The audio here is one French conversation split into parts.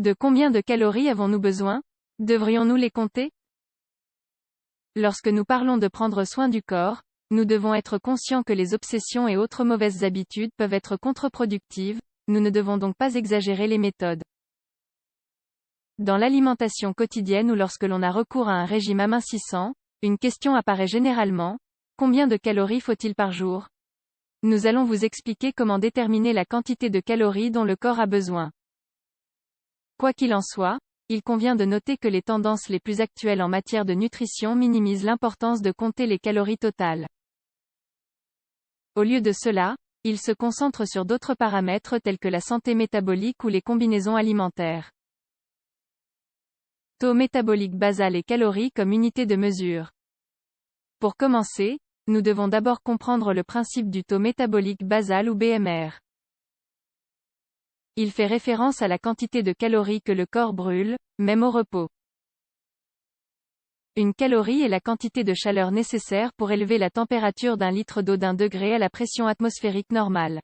De combien de calories avons-nous besoin? Devrions-nous les compter? Lorsque nous parlons de prendre soin du corps, nous devons être conscients que les obsessions et autres mauvaises habitudes peuvent être contre-productives, nous ne devons donc pas exagérer les méthodes. Dans l'alimentation quotidienne ou lorsque l'on a recours à un régime amincissant, une question apparaît généralement: combien de calories faut-il par jour? Nous allons vous expliquer comment déterminer la quantité de calories dont le corps a besoin. Quoi qu'il en soit, il convient de noter que les tendances les plus actuelles en matière de nutrition minimisent l'importance de compter les calories totales. Au lieu de cela, ils se concentrent sur d'autres paramètres tels que la santé métabolique ou les combinaisons alimentaires. Taux métabolique basal et calories comme unité de mesure. Pour commencer, nous devons d'abord comprendre le principe du taux métabolique basal ou BMR. Il fait référence à la quantité de calories que le corps brûle, même au repos. Une calorie est la quantité de chaleur nécessaire pour élever la température d'un litre d'eau d'1 degré à la pression atmosphérique normale.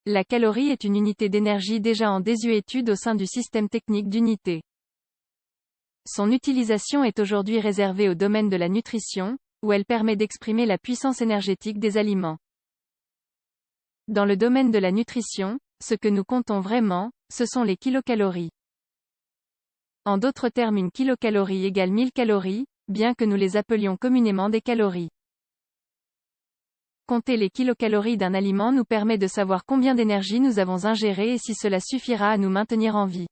La calorie est une unité d'énergie déjà en désuétude au sein du système technique d'unités. Son utilisation est aujourd'hui réservée au domaine de la nutrition, où elle permet d'exprimer la puissance énergétique des aliments. Dans le domaine de la nutrition, ce que nous comptons vraiment, ce sont les kilocalories. En d'autres termes, une kilocalorie égale 1000 calories, bien que nous les appelions communément des calories. Compter les kilocalories d'un aliment nous permet de savoir combien d'énergie nous avons ingéré et si cela suffira à nous maintenir en vie.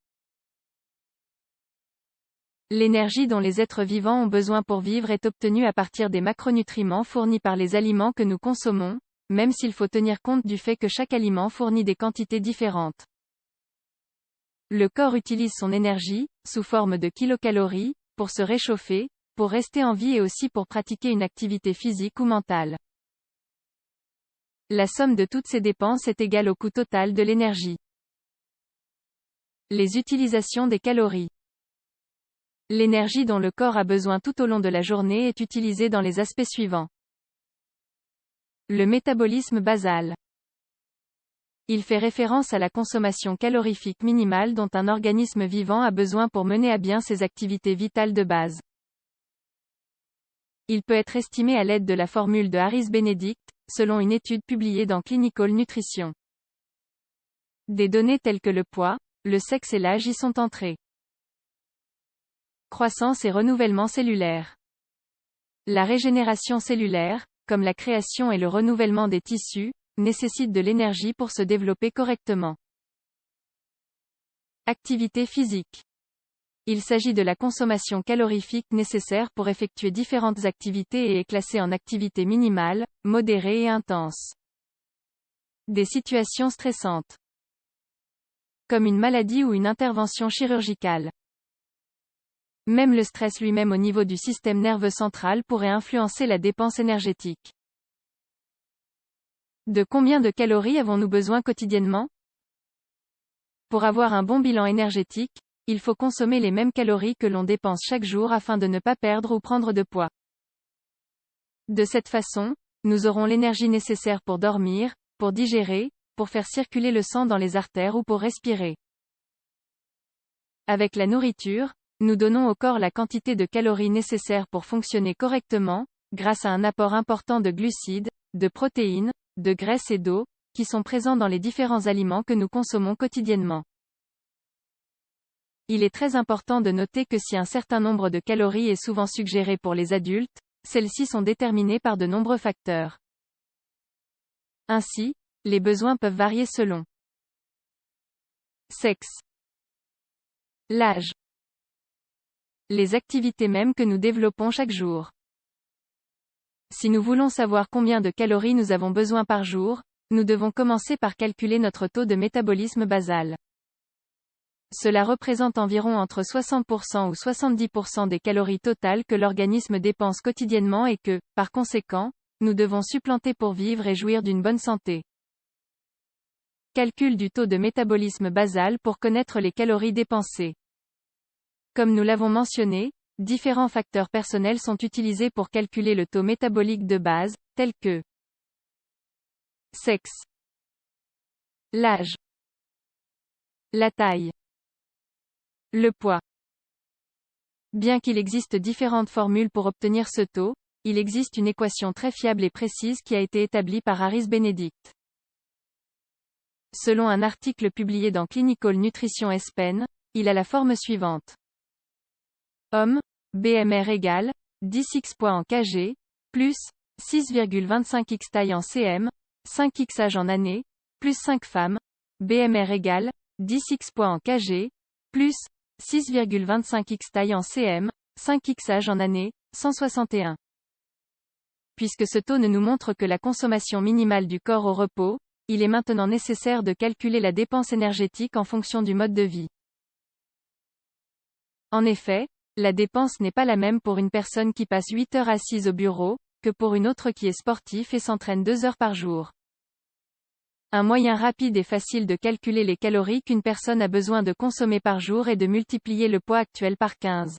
L'énergie dont les êtres vivants ont besoin pour vivre est obtenue à partir des macronutriments fournis par les aliments que nous consommons, même s'il faut tenir compte du fait que chaque aliment fournit des quantités différentes. Le corps utilise son énergie, sous forme de kilocalories, pour se réchauffer, pour rester en vie et aussi pour pratiquer une activité physique ou mentale. La somme de toutes ces dépenses est égale au coût total de l'énergie. Les utilisations des calories. L'énergie dont le corps a besoin tout au long de la journée est utilisée dans les aspects suivants. Le métabolisme basal. Il fait référence à la consommation calorifique minimale dont un organisme vivant a besoin pour mener à bien ses activités vitales de base. Il peut être estimé à l'aide de la formule de Harris-Benedict, selon une étude publiée dans Clinical Nutrition. Des données telles que le poids, le sexe et l'âge y sont entrées. Croissance et renouvellement cellulaire. La régénération cellulaire, comme la création et le renouvellement des tissus, nécessite de l'énergie pour se développer correctement. Activité physique. Il s'agit de la consommation calorifique nécessaire pour effectuer différentes activités et est classée en activité minimale, modérée et intense. Des situations stressantes. Comme une maladie ou une intervention chirurgicale. Même le stress lui-même au niveau du système nerveux central pourrait influencer la dépense énergétique. De combien de calories avons-nous besoin quotidiennement? Pour avoir un bon bilan énergétique, il faut consommer les mêmes calories que l'on dépense chaque jour afin de ne pas perdre ou prendre de poids. De cette façon, nous aurons l'énergie nécessaire pour dormir, pour digérer, pour faire circuler le sang dans les artères ou pour respirer. Avec la nourriture, nous donnons au corps la quantité de calories nécessaires pour fonctionner correctement, grâce à un apport important de glucides, de protéines, de graisses et d'eau, qui sont présents dans les différents aliments que nous consommons quotidiennement. Il est très important de noter que si un certain nombre de calories est souvent suggéré pour les adultes, celles-ci sont déterminées par de nombreux facteurs. Ainsi, les besoins peuvent varier selon sexe, l'âge, les activités même que nous développons chaque jour. Si nous voulons savoir combien de calories nous avons besoin par jour, nous devons commencer par calculer notre taux de métabolisme basal. Cela représente environ entre 60% ou 70% des calories totales que l'organisme dépense quotidiennement et que, par conséquent, nous devons supplanter pour vivre et jouir d'une bonne santé. Calcul du taux de métabolisme basal pour connaître les calories dépensées. Comme nous l'avons mentionné, différents facteurs personnels sont utilisés pour calculer le taux métabolique de base, tels que sexe, l'âge, la taille, Le poids. Bien qu'il existe différentes formules pour obtenir ce taux, il existe une équation très fiable et précise qui a été établie par Harris Benedict. Selon un article publié dans Clinical Nutrition SPEN, il a la forme suivante. Homme, BMR égale 10x poids en kg, plus 6,25x taille en cm, 5x âge en année, plus 5 femmes, BMR égale 10x poids en kg, plus 6,25x taille en cm, 5x âge en année, 161. Puisque ce taux ne nous montre que la consommation minimale du corps au repos, il est maintenant nécessaire de calculer la dépense énergétique en fonction du mode de vie. En effet, la dépense n'est pas la même pour une personne qui passe 8 heures assise au bureau, que pour une autre qui est sportif et s'entraîne 2 heures par jour. Un moyen rapide et facile de calculer les calories qu'une personne a besoin de consommer par jour est de multiplier le poids actuel par 15.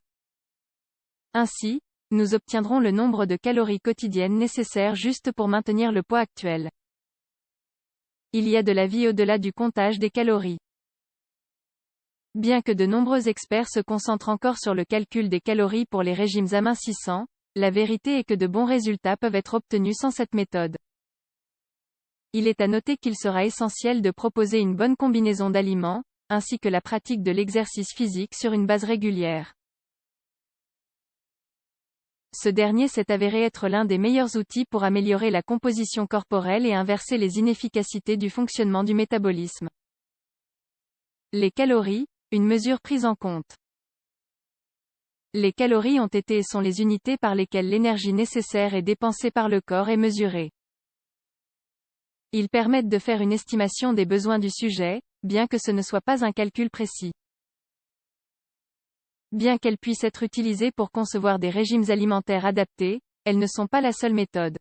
Ainsi, nous obtiendrons le nombre de calories quotidiennes nécessaires juste pour maintenir le poids actuel. Il y a de la vie au-delà du comptage des calories. Bien que de nombreux experts se concentrent encore sur le calcul des calories pour les régimes amincissants, la vérité est que de bons résultats peuvent être obtenus sans cette méthode. Il est à noter qu'il sera essentiel de proposer une bonne combinaison d'aliments, ainsi que la pratique de l'exercice physique sur une base régulière. Ce dernier s'est avéré être l'un des meilleurs outils pour améliorer la composition corporelle et inverser les inefficacités du fonctionnement du métabolisme. Les calories, une mesure prise en compte. Les calories ont été et sont les unités par lesquelles l'énergie nécessaire est dépensée par le corps est mesurée. Ils permettent de faire une estimation des besoins du sujet, bien que ce ne soit pas un calcul précis. Bien qu'elles puissent être utilisées pour concevoir des régimes alimentaires adaptés, elles ne sont pas la seule méthode.